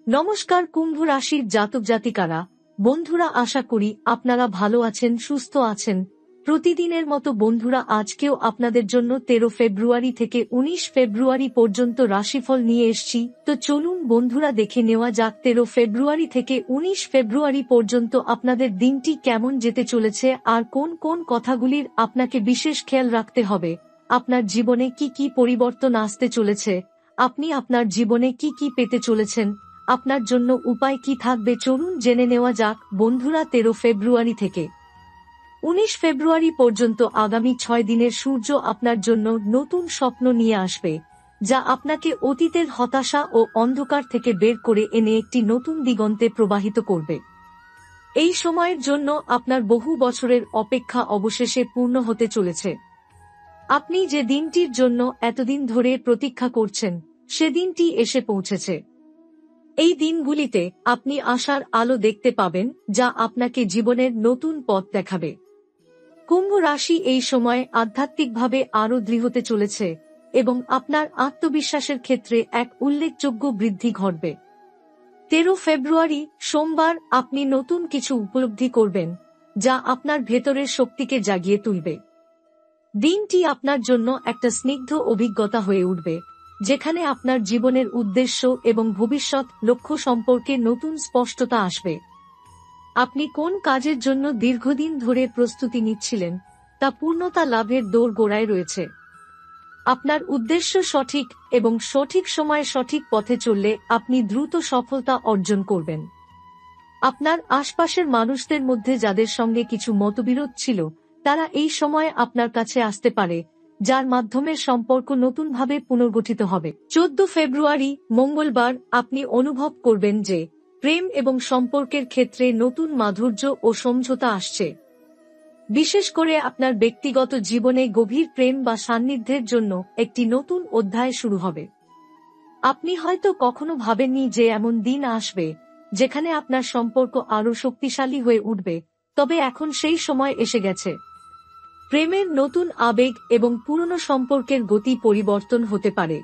নমস্কার কুম্ভ রাশির জাতক জাতিকারা, বন্ধুরা, আশা করি আপনারা ভালো আছেন, সুস্থ আছেন। প্রতিদিনের মতো বন্ধুরা, আজকেও আপনাদের জন্য 13 ফেব্রুয়ারি থেকে 19 ফেব্রুয়ারি পর্যন্ত রাশিফল নিয়ে এসেছি। তো চলুন বন্ধুরা, দেখে নেওয়া যাক 13 ফেব্রুয়ারি থেকে 19 ফেব্রুয়ারি পর্যন্ত আপনাদের দিনটি কেমন যেতে চলেছে আর কোন কোন কথাগুলির আপনাকে বিশেষ খেয়াল রাখতে হবে। আপনার জীবনে কি কি পরিবর্তন আসতে চলেছে, আপনি আপনার জীবনে কি কি পেতে চলেছেন, আপনার জন্য উপায় কি থাকবে, চলুন জেনে নেওয়া যাক বন্ধুরা। 13 ফেব্রুয়ারি থেকে 19 ফেব্রুয়ারি পর্যন্ত আগামী 6 দিনের সূর্য আপনার জন্য নতুন স্বপ্ন নিয়ে আসবে, যা আপনাকে অতীতের হতাশা ও অন্ধকার থেকে বের করে এনে একটি নতুন দিগন্তে প্রবাহিত করবে। এই সময়ের জন্য আপনার বহু বছরের অপেক্ষা অবশেষে পূর্ণ হতে চলেছে। আপনি যে দিনটির জন্য এতদিন ধরে প্রতীক্ষা করছেন, সে দিনটি এসে পৌঁছেছে। এই দিনগুলিতে আপনি আশার আলো দেখতে পাবেন, যা আপনাকে জীবনের নতুন পথ দেখাবে। কুম্ভ রাশি এই সময় আধ্যাত্মিকভাবে আরও দৃঢ় হতে চলেছে এবং আপনার আত্মবিশ্বাসের ক্ষেত্রে এক উল্লেখযোগ্য বৃদ্ধি ঘটবে। 13 ফেব্রুয়ারি সোমবার আপনি নতুন কিছু উপলব্ধি করবেন, যা আপনার ভেতরের শক্তিকে জাগিয়ে তুলবে। দিনটি আপনার জন্য একটা স্নিগ্ধ অভিজ্ঞতা হয়ে উঠবে, যেখানে আপনার জীবনের উদ্দেশ্য এবং ভবিষ্যৎ লক্ষ্য সম্পর্কে নতুন স্পষ্টতা আসবে। আপনি কোন কাজের জন্য দীর্ঘদিন ধরে প্রস্তুতি নিচ্ছিলেন, তা পূর্ণতা লাভের দোরগোড়ায় রয়েছে। আপনার উদ্দেশ্য সঠিক এবং সঠিক সময়ে সঠিক পথে চললে আপনি দ্রুত সফলতা অর্জন করবেন। আপনার আশপাশের মানুষদের মধ্যে যাদের সঙ্গে কিছু মতবিরোধ ছিল, তারা এই সময়ে আপনার কাছে আসতে পারে, যার মাধ্যমে সম্পর্ক নতুনভাবে পুনর্গঠিত হবে। 14 ফেব্রুয়ারি মঙ্গলবার আপনি অনুভব করবেন যে প্রেম এবং সম্পর্কের ক্ষেত্রে নতুন মাধুর্য ও সমঝোতা আসছে। বিশেষ করে আপনার ব্যক্তিগত জীবনে গভীর প্রেম বা সান্নিধ্যের জন্য একটি নতুন অধ্যায় শুরু হবে। আপনি হয়তো কখনো ভাবেননি যে এমন দিন আসবে যেখানে আপনার সম্পর্ক আরও শক্তিশালী হয়ে উঠবে, তবে এখন সেই সময় এসে গেছে। প্রেমের নতুন আবেগ এবং পুরনো সম্পর্কের গতি পরিবর্তন হতে পারে।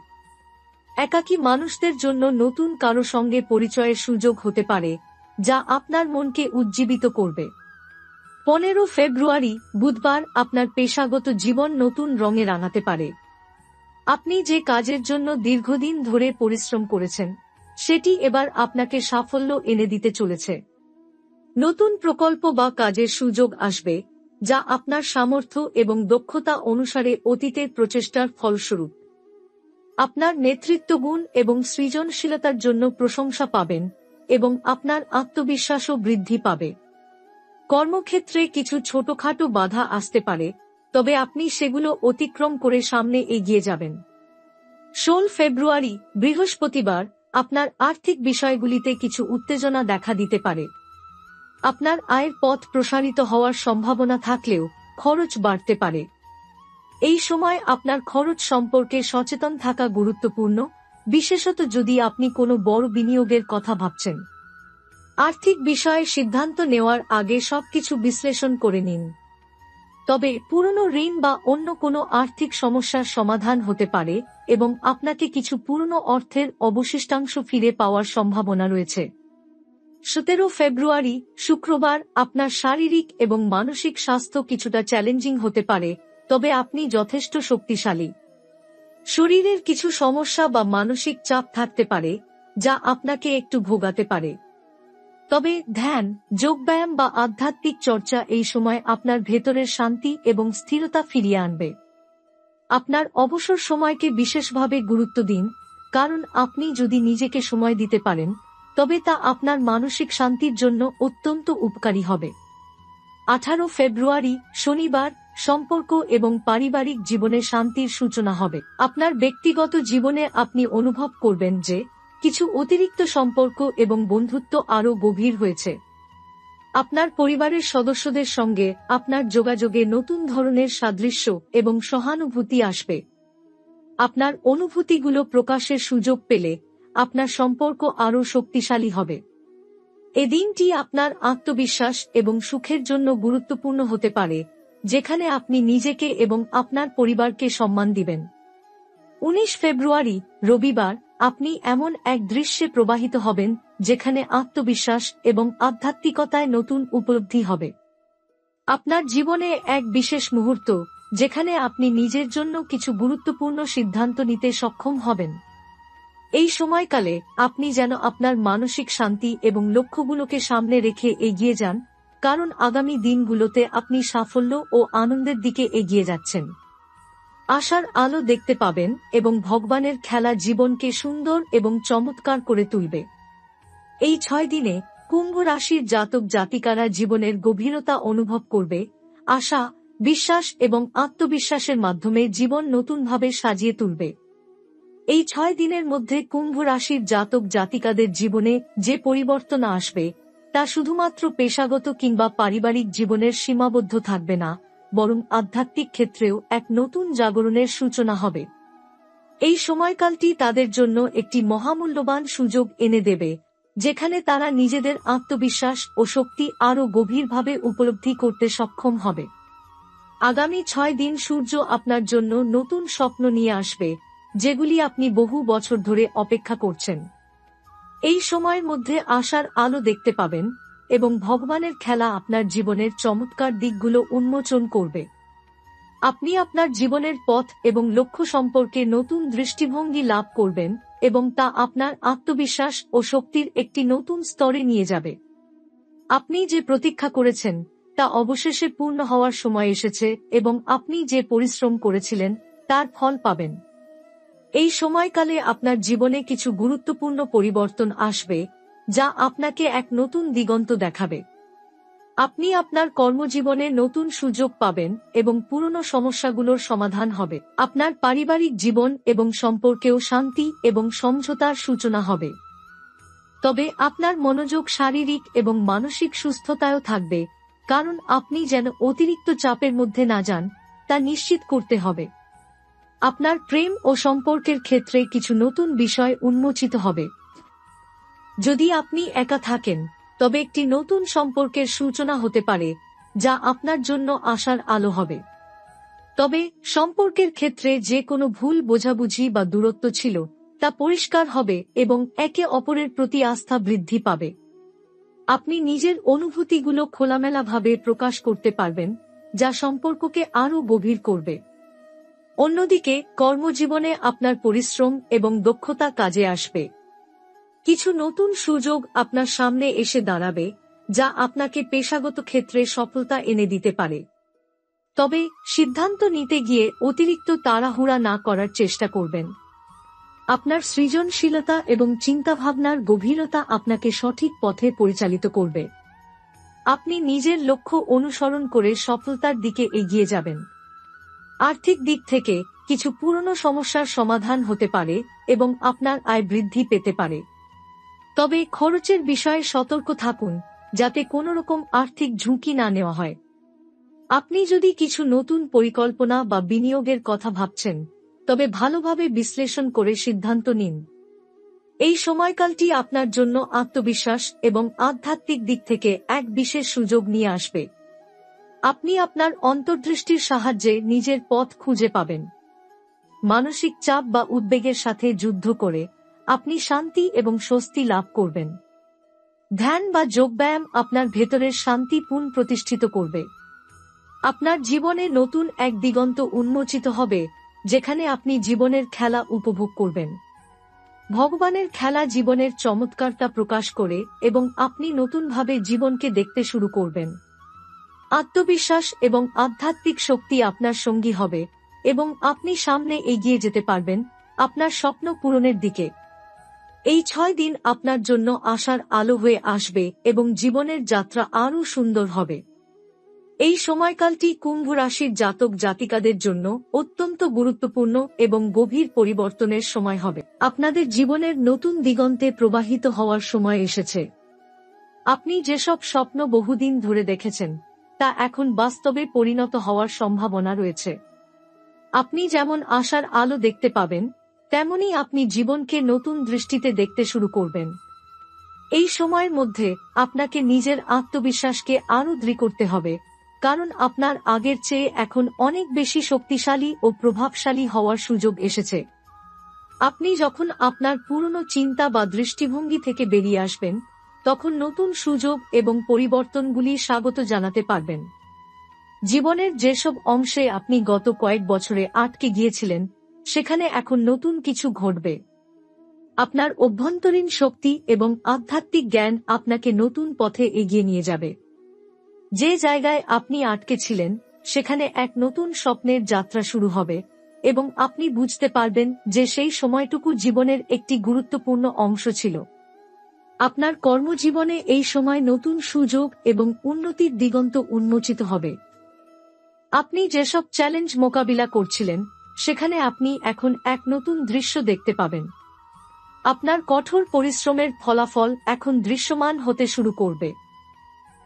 একাকী মানুষদের জন্য নতুন কারো সঙ্গে পরিচয়ের সুযোগ হতে পারে, যা আপনার মনকে উজ্জীবিত করবে। 15 ফেব্রুয়ারি বুধবার আপনার পেশাগত জীবন নতুন রঙে রাঙাতে পারে। আপনি যে কাজের জন্য দীর্ঘদিন ধরে পরিশ্রম করেছেন, সেটি এবার আপনাকে সাফল্য এনে দিতে চলেছে। নতুন প্রকল্প বা কাজের সুযোগ আসবে, যা আপনার সামর্থ্য এবং দক্ষতা অনুসারে অতীতের প্রচেষ্টার ফলস্বরূপ। আপনার নেতৃত্বগুণ এবং সৃজনশীলতার জন্য প্রশংসা পাবেন এবং আপনার আত্মবিশ্বাসও বৃদ্ধি পাবে। কর্মক্ষেত্রে কিছু ছোটখাটো বাধা আসতে পারে, তবে আপনি সেগুলো অতিক্রম করে সামনে এগিয়ে যাবেন। 16 ফেব্রুয়ারি বৃহস্পতিবার আপনার আর্থিক বিষয়গুলিতে কিছু উত্তেজনা দেখা দিতে পারে। আপনার আয়ের পথ প্রসারিত হওয়ার সম্ভাবনা থাকলেও খরচ বাড়তে পারে। এই সময় আপনার খরচ সম্পর্কে সচেতন থাকা গুরুত্বপূর্ণ, বিশেষত যদি আপনি কোনো বড় বিনিয়োগের কথা ভাবছেন। আর্থিক বিষয়ে সিদ্ধান্ত নেওয়ার আগে সবকিছু বিশ্লেষণ করে নিন। তবে পুরনো ঋণ বা অন্য কোনো আর্থিক সমস্যার সমাধান হতে পারে এবং আপনাকে কিছু পুরনো অর্থের অবশিষ্টাংশ ফিরে পাওয়ার সম্ভাবনা রয়েছে। 17 ফেব্রুয়ারি শুক্রবার আপনার শারীরিক এবং মানসিক স্বাস্থ্য কিছুটা চ্যালেঞ্জিং হতে পারে, তবে আপনি যথেষ্ট শক্তিশালী। শরীরের কিছু সমস্যা বা মানসিক চাপ থাকতে পারে, যা আপনাকে একটু ভোগাতে পারে। তবে ধ্যান, যোগব্যায়াম বা আধ্যাত্মিক চর্চা এই সময় আপনার ভেতরের শান্তি এবং স্থিরতা ফিরিয়ে আনবে। আপনার অবসর সময়কে বিশেষভাবে গুরুত্ব দিন, কারণ আপনি যদি নিজেকে সময় দিতে পারেন, তবে তা আপনার মানসিক শান্তির জন্য অত্যন্ত উপকারী হবে। 18 ফেব্রুয়ারি শনিবার সম্পর্ক এবং পারিবারিক জীবনে শান্তির সূচনা হবে। আপনার ব্যক্তিগত জীবনে আপনি অনুভব করবেন যে কিছু অতিরিক্ত সম্পর্ক এবং বন্ধুত্ব আরও গভীর হয়েছে। আপনার পরিবারের সদস্যদের সঙ্গে আপনার যোগাযোগে নতুন ধরনের সাদৃশ্য এবং সহানুভূতি আসবে। আপনার অনুভূতিগুলো প্রকাশের সুযোগ পেলে আপনার সম্পর্ক আরও শক্তিশালী হবে। এ দিনটি আপনার আত্মবিশ্বাস এবং সুখের জন্য গুরুত্বপূর্ণ হতে পারে, যেখানে আপনি নিজেকে এবং আপনার পরিবারকে সম্মান দিবেন। 19 ফেব্রুয়ারি রবিবার আপনি এমন এক দৃশ্যে প্রবাহিত হবেন যেখানে আত্মবিশ্বাস এবং আধ্যাত্মিকতায় নতুন উপলব্ধি হবে। আপনার জীবনে এক বিশেষ মুহূর্ত যেখানে আপনি নিজের জন্য কিছু গুরুত্বপূর্ণ সিদ্ধান্ত নিতে সক্ষম হবেন। এই সময়কালে আপনি যেন আপনার মানসিক শান্তি এবং লক্ষ্যগুলোকে সামনে রেখে এগিয়ে যান, কারণ আগামী দিনগুলোতে আপনি সাফল্য ও আনন্দের দিকে এগিয়ে যাচ্ছেন। আশার আলো দেখতে পাবেন এবং ভগবানের খেলা জীবনকে সুন্দর এবং চমৎকার করে তুলবে। এই 6 দিনে কুম্ভ রাশির জাতক জাতিকারা জীবনের গভীরতা অনুভব করবে, আশা, বিশ্বাস এবং আত্মবিশ্বাসের মাধ্যমে জীবন নতুনভাবে সাজিয়ে তুলবে। এই 6 দিনের মধ্যে কুম্ভ রাশির জাতক জাতিকাদের জীবনে যে পরিবর্তন আসবে তা শুধুমাত্র পেশাগত কিংবা পারিবারিক জীবনের সীমাবদ্ধ থাকবে না, বরং আধ্যাত্মিক ক্ষেত্রেও এক নতুন জাগরণের সূচনা হবে। এই সময়কালটি তাদের জন্য একটি মহামূল্যবান সুযোগ এনে দেবে, যেখানে তারা নিজেদের আত্মবিশ্বাস ও শক্তি আরও গভীরভাবে উপলব্ধি করতে সক্ষম হবে। আগামী 6 দিন সূর্য আপনার জন্য নতুন স্বপ্ন নিয়ে আসবে, যেগুলি আপনি বহু বছর ধরে অপেক্ষা করছেন। এই সময়ের মধ্যে আশার আলো দেখতে পাবেন এবং ভগবানের খেলা আপনার জীবনের চমৎকার দিকগুলো উন্মোচন করবে। আপনি আপনার জীবনের পথ এবং লক্ষ্য সম্পর্কে নতুন দৃষ্টিভঙ্গি লাভ করবেন এবং তা আপনার আত্মবিশ্বাস ও শক্তির একটি নতুন স্তরে নিয়ে যাবে। আপনি যে প্রতীক্ষা করেছেন তা অবশেষে পূর্ণ হওয়ার সময় এসেছে এবং আপনি যে পরিশ্রম করেছিলেন তার ফল পাবেন। এই সময়কালে আপনার জীবনে কিছু গুরুত্বপূর্ণ পরিবর্তন আসবে, যা আপনাকে এক নতুন দিগন্ত দেখাবে। আপনি আপনার কর্মজীবনে নতুন সুযোগ পাবেন এবং পুরনো সমস্যাগুলোর সমাধান হবে। আপনার পারিবারিক জীবন এবং সম্পর্কেও শান্তি এবং সমঝোতার সূচনা হবে। তবে আপনার মনোযোগ শারীরিক এবং মানসিক সুস্থতায়ও থাকবে, কারণ আপনি যেন অতিরিক্ত চাপের মধ্যে না যান তা নিশ্চিত করতে হবে। আপনার প্রেম ও সম্পর্কের ক্ষেত্রে কিছু নতুন বিষয় উন্মোচিত হবে। যদি আপনি একা থাকেন তবে একটি নতুন সম্পর্কের সূচনা হতে পারে, যা আপনার জন্য আশার আলো হবে। তবে সম্পর্কের ক্ষেত্রে যে কোনো ভুল বোঝাবুঝি বা দূরত্ব ছিল তা পরিষ্কার হবে এবং একে অপরের প্রতি আস্থা বৃদ্ধি পাবে। আপনি নিজের অনুভূতিগুলো খোলামেলাভাবে প্রকাশ করতে পারবেন, যা সম্পর্ককে আরও গভীর করবে। অন্যদিকে কর্মজীবনে আপনার পরিশ্রম এবং দক্ষতা কাজে আসবে। কিছু নতুন সুযোগ আপনার সামনে এসে দাঁড়াবে, যা আপনাকে পেশাগত ক্ষেত্রে সফলতা এনে দিতে পারে। তবে সিদ্ধান্ত নিতে গিয়ে অতিরিক্ত তাড়াহুড়া না করার চেষ্টা করবেন। আপনার সৃজনশীলতা এবং চিন্তাভাবনার গভীরতা আপনাকে সঠিক পথে পরিচালিত করবে। আপনি নিজের লক্ষ্য অনুসরণ করে সফলতার দিকে এগিয়ে যাবেন। আর্থিক দিক থেকে কিছু পুরনো সমস্যার সমাধান হতে পারে এবং আপনার আয় বৃদ্ধি পেতে পারে। তবে খরচের বিষয়ে সতর্ক থাকুন, যাতে কোনো রকম আর্থিক ঝুঁকি না নেওয়া হয়। আপনি যদি কিছু নতুন পরিকল্পনা বা বিনিয়োগের কথা ভাবছেন, তবে ভালোভাবে বিশ্লেষণ করে সিদ্ধান্ত নিন। এই সময়কালটি আপনার জন্য আত্মবিশ্বাস এবং আধ্যাত্মিক দিক থেকে এক বিশেষ সুযোগ নিয়ে আসবে। আপনি আপনার অন্তর্দৃষ্টির সাহায্যে নিজের পথ খুঁজে পাবেন। মানসিক চাপ বা উদ্বেগের সাথে যুদ্ধ করে আপনি শান্তি এবং স্বস্তি লাভ করবেন। ধ্যান বা যোগব্যায়াম আপনার ভেতরের শান্তি পুনঃপ্রতিষ্ঠিত করবে। আপনার জীবনে নতুন এক দিগন্ত উন্মোচিত হবে, যেখানে আপনি জীবনের খেলা উপভোগ করবেন। ভগবানের খেলা জীবনের চমৎকারতা প্রকাশ করে এবং আপনি নতুনভাবে জীবনকে দেখতে শুরু করবেন। আত্মবিশ্বাস এবং আধ্যাত্মিক শক্তি আপনার সঙ্গী হবে এবং আপনি সামনে এগিয়ে যেতে পারবেন আপনার স্বপ্ন পূরণের দিকে। এই 6 দিন আপনার জন্য আশার আলো হয়ে আসবে এবং জীবনের যাত্রা আরও সুন্দর হবে। এই সময়কালটি কুম্ভ রাশির জাতক জাতিকাদের জন্য অত্যন্ত গুরুত্বপূর্ণ এবং গভীর পরিবর্তনের সময় হবে। আপনাদের জীবনের নতুন দিগন্তে প্রবাহিত হওয়ার সময় এসেছে। আপনি যেসব স্বপ্ন বহুদিন ধরে দেখেছেন তা এখন বাস্তবে পরিণত হওয়ার সম্ভাবনা রয়েছে। আপনি যেমন আশার আলো দেখতে পাবেন, তেমনি আপনি জীবনকে নতুন দৃষ্টিতে দেখতে শুরু করবেন। এই সময়ের মধ্যে আপনাকে নিজের আত্মবিশ্বাসকে আরও দৃঢ় করতে হবে, কারণ আপনার আগের চেয়ে এখন অনেক বেশি শক্তিশালী ও প্রভাবশালী হওয়ার সুযোগ এসেছে। আপনি যখন আপনার পুরনো চিন্তা বা দৃষ্টিভঙ্গি থেকে বেরিয়ে আসবেন, তখন নতুন সুযোগ এবং পরিবর্তনগুলি স্বাগত জানাতে পারবেন। জীবনের যেসব অংশে আপনি গত কয়েক বছরে আটকে গিয়েছিলেন, সেখানে এখন নতুন কিছু ঘটবে। আপনার অভ্যন্তরীণ শক্তি এবং আধ্যাত্মিক জ্ঞান আপনাকে নতুন পথে এগিয়ে নিয়ে যাবে। যে জায়গায় আপনি আটকে ছিলেন, সেখানে এক নতুন স্বপ্নের যাত্রা শুরু হবে, এবং আপনি বুঝতে পারবেন যে সেই সময়টুকু জীবনের একটি গুরুত্বপূর্ণ অংশ ছিল। আপনার কর্মজীবনে এই সময় নতুন সুযোগ এবং উন্নতির দিগন্ত উন্মোচিত হবে। আপনি যেসব চ্যালেঞ্জ মোকাবিলা করছিলেন, সেখানে আপনি এখন এক নতুন দৃশ্য দেখতে পাবেন। আপনার কঠোর পরিশ্রমের ফলাফল এখন দৃশ্যমান হতে শুরু করবে।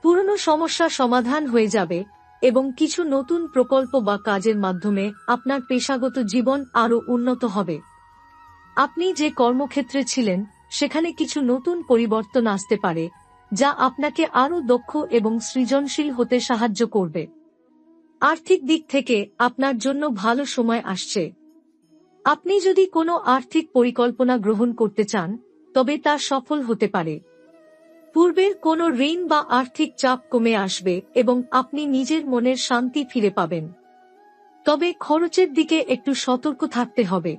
পুরনো সমস্যা সমাধান হয়ে যাবে, এবং কিছু নতুন প্রকল্প বা কাজের মাধ্যমে আপনার পেশাগত জীবন আরও উন্নত হবে। আপনি যে কর্মক্ষেত্রে ছিলেন, সেখানে কিছু নতুন পরিবর্তন আসতে পারে, যা আপনাকে আরও দক্ষ এবং সৃজনশীল হতে সাহায্য করবে। আর্থিক দিক থেকে আপনার জন্য ভালো সময় আসছে। আপনি যদি কোনো আর্থিক পরিকল্পনা গ্রহণ করতে চান, তবে তা সফল হতে পারে। পূর্বের কোনো ঋণ বা আর্থিক চাপ কমে আসবে এবং আপনি নিজের মনের শান্তি ফিরে পাবেন। তবে খরচের দিকে একটু সতর্ক থাকতে হবে।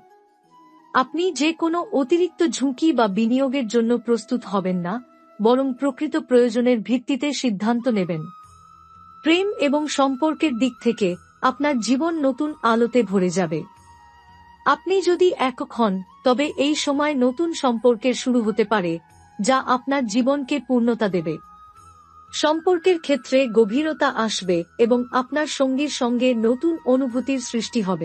আপনি যে কোনো অতিরিক্ত ঝুঁকি বা বিনিয়োগের জন্য প্রস্তুত হবেন না, বরং প্রকৃত প্রয়োজনের ভিত্তিতে সিদ্ধান্ত নেবেন। প্রেম এবং সম্পর্কের দিক থেকে আপনার জীবন নতুন আলোতে ভরে যাবে। আপনি যদি একক হন, তবে এই সময় নতুন সম্পর্কের শুরু হতে পারে, যা আপনার জীবনকে পূর্ণতা দেবে। সম্পর্কের ক্ষেত্রে গভীরতা আসবে এবং আপনার সঙ্গীর সঙ্গে নতুন অনুভূতির সৃষ্টি হবে।